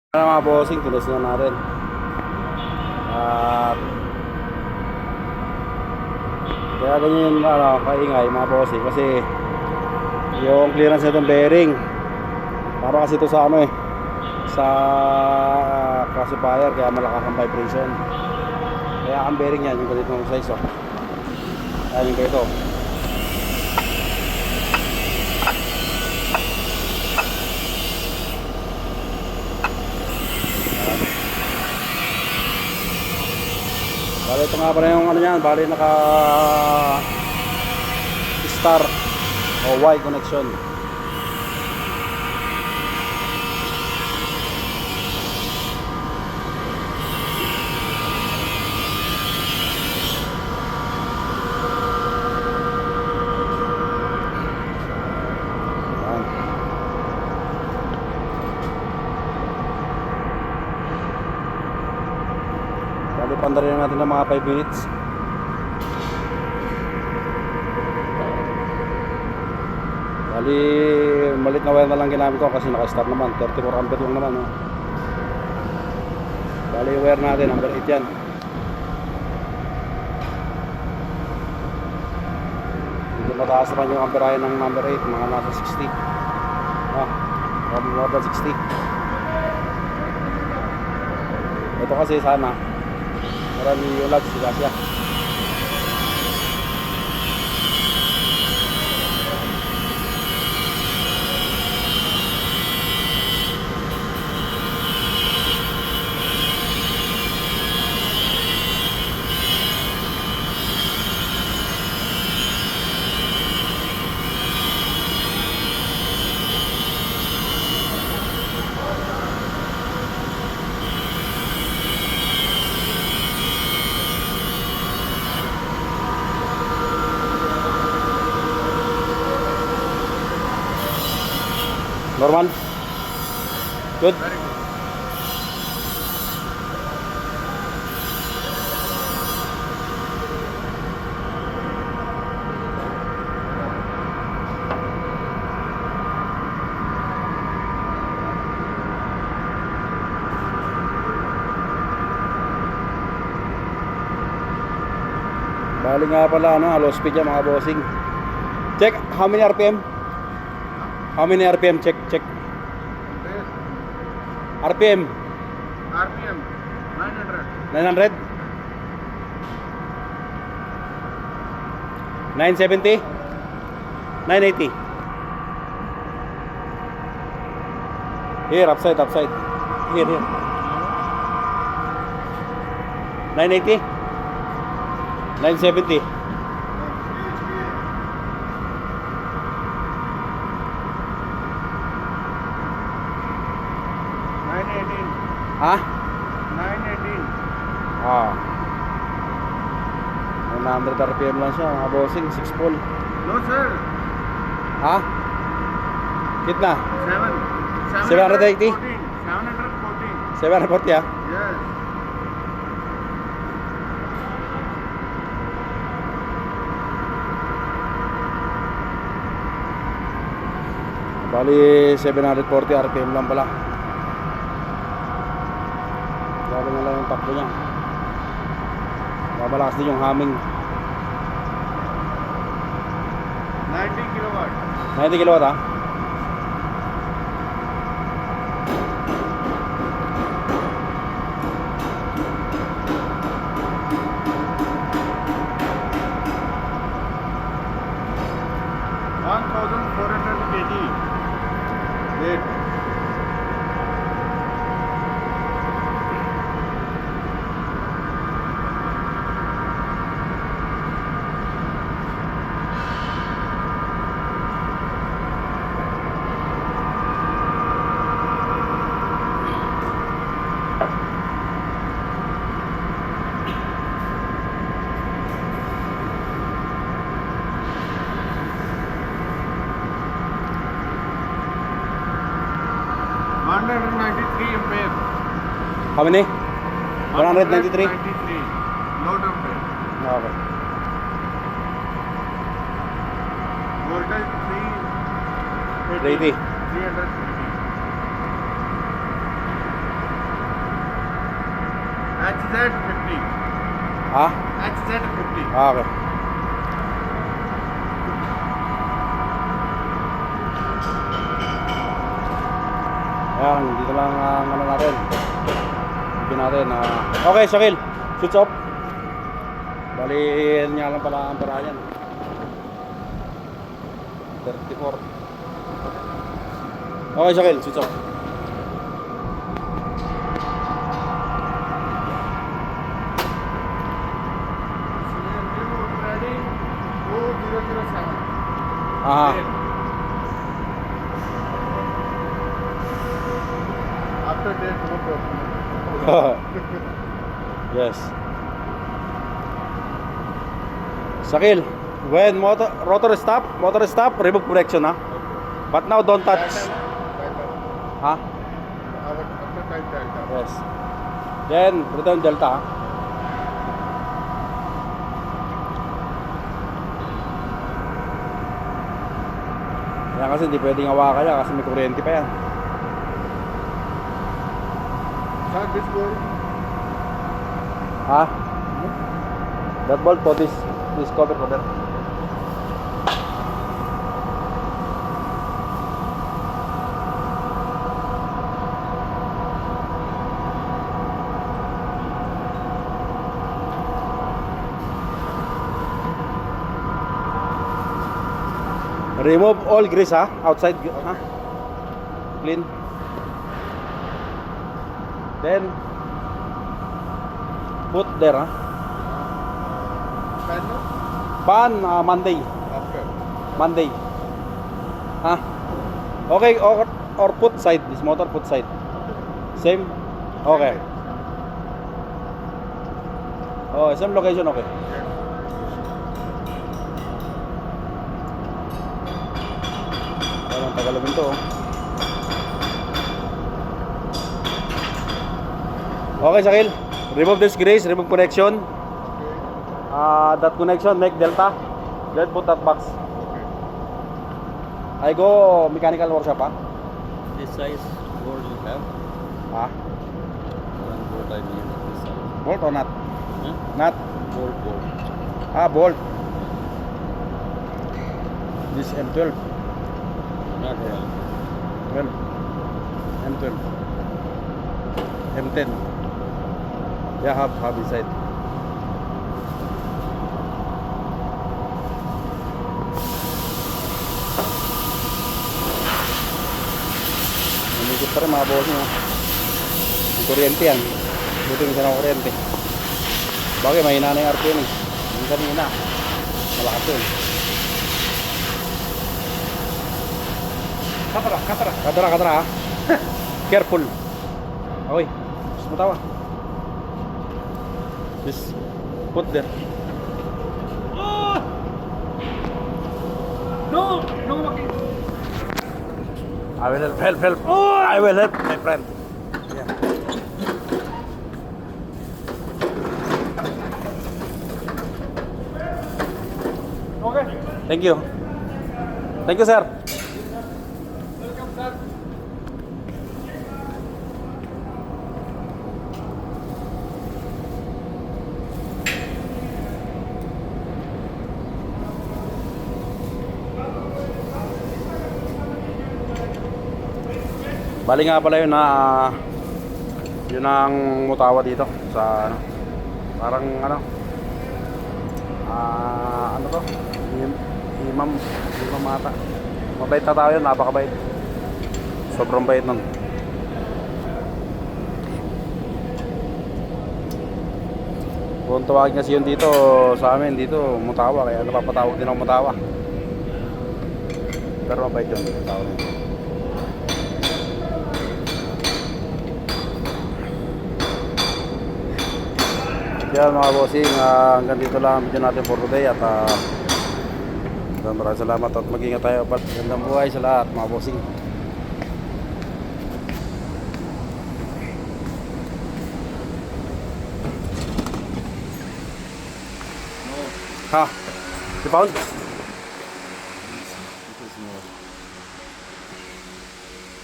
Mga bossing, tulos na natin. At kaya ganyan kaingay mga bossing kasi yung clearance nitong bearing para kasi ito sa sa classifier, kaya malakas ang vibration. Kaya ang bearing yan yung ganitong size ayan yung ganito. Bale ito nga pala yung yan, bale naka star o Y connection. Panda rin natin ng mga 5 minutes. Bali, malit na wire na lang ginamit ko kasi naka-start naman. 34 ampere lang naman. Bali, yung wire natin, number 8 yan. Hindi mataas naman yung amperahe ng number 8. Mga nasa 60. More than 60. Ito kasi sana marami yung lag sila siya. Normal? Good? Very good. Bali nga pala low speed yan mga bossing. Check how many RPM? How many RPM? Check. RPM? RPM 900. 900? 970? 980? Here, upside. Here. 980? 970? Ha? 918. 100 RPM lang siya mga bossing, 6 pole. No sir. Ha? Kitna? 780. 740 740. ah? Yes. Bali 740 RPM lang pala. Grabe na lang yung takbo niya. Babalakas din yung humming. 90 kilowatt. 90 kilowatt ha? Wait. Ampere. How many? 193? 193. Load ampere. Okay. Voltage 380. 380. 380. HZ50. Ha? HZ50. Ah, okay. Ayan, dito lang ang ano natin. Bigyan natin. Okay, Shakil. Switch off. Bali, yan nga lang pala ang paraan yan. 34. Okay, Shakil. Switch off. Remote ready 2007. Aha. After date, no problem. Yes. Shakil, when rotor stop, remove protection, ha? But now don't touch. Ha? After type delta. Yes. Then return delta, ha? Yan kasi hindi pwedeng hawakan yan kasi may kuryente pa yan. Start this board. Ha? That bolt po, this cover ko there. Remove all grease, ha? Outside, ha? Clean. Then put there, ha? Pan, no? Pan, Monday. After. Monday. Ha? Okay, or put side. This motor put side. Same? Okay. Oh, same location, okay. Parang tagalawin to, oh. Okay, Shakil. Remove this grease, remove connection. That connection make delta. Then put that box. I go mechanical workshop, ha? This size board you have? Ha? One board I mean this size. Bolt or not? Huh? Not. Board. Bolt. This M12. Not real. 12. M12. M10. Yeah, have inside. Umikot pa rin mga boss nyo. Yung kuryente yan. Buti minsan ang kuryente. Bagay, mahina na yung RPM, eh. Yung kanina, malakas yun. Katara, ha? Careful. Okay, just matawa. Just put there. No, I will help. I will help, my friend. Yeah. Okay. Thank you. Thank you, sir. Welcome, sir. Bali nga pala yun na yun ang mutawa dito sa ano, parang ano, ano to, imam ata. Mabait na tao yun, napakabait, sobrang bait nun. Kung tawagin kasi yun dito sa amin, dito mutawa, kaya napapatawag din ako mutawa, pero mabait yun tao yun. Yan mga bossing, hanggang dito lang ang video natin for today at maraming salamat at mag-ingat tayo. Gandang buhay sa lahat mga bossing. Ha? 3 pound?